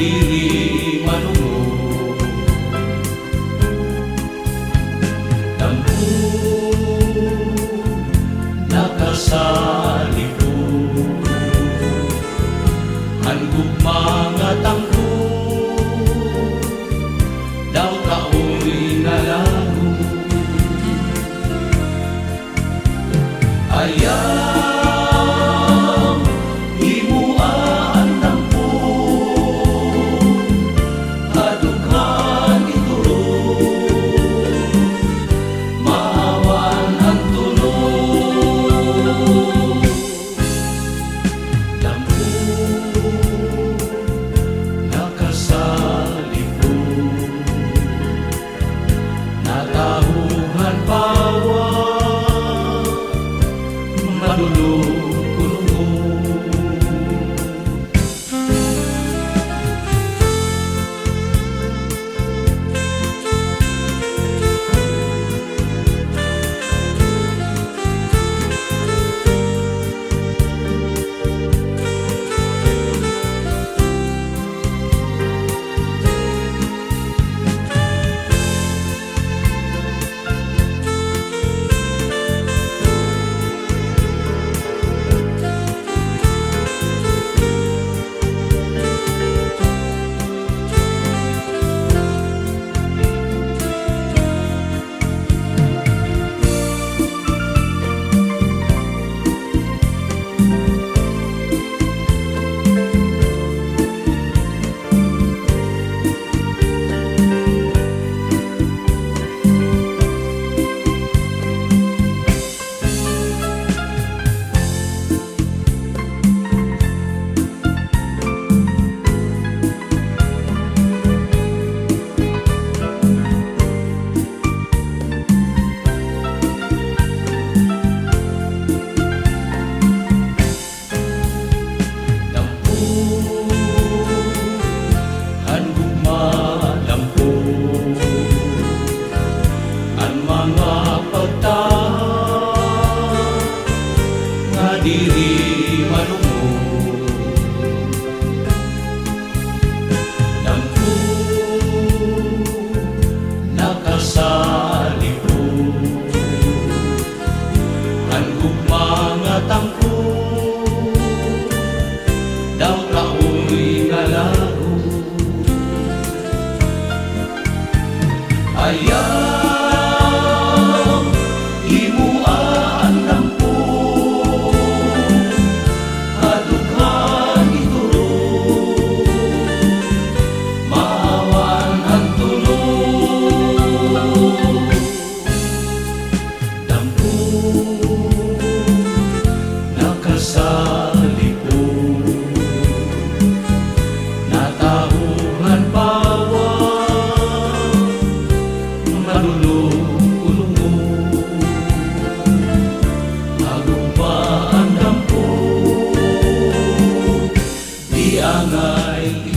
diri malungo. Dampu nakasalipo, handog mga tangko, daw kaoy nalago. Ayaw himuaan dampo, hadughan ituro, maawan ang tulog. Dampo nakasalipo, natahuhan pawa, madulog-kulungo. Diri malungo. Dampu nakasalipo, handog mga tangko, daw kaoy nalago. Ayaw himuaan dampo, hadughan ituro, maawan ang tulog. Dampu nakasalipo, natahuhan pawa, madulog-kulungo. Hagugma ang dampo, di angay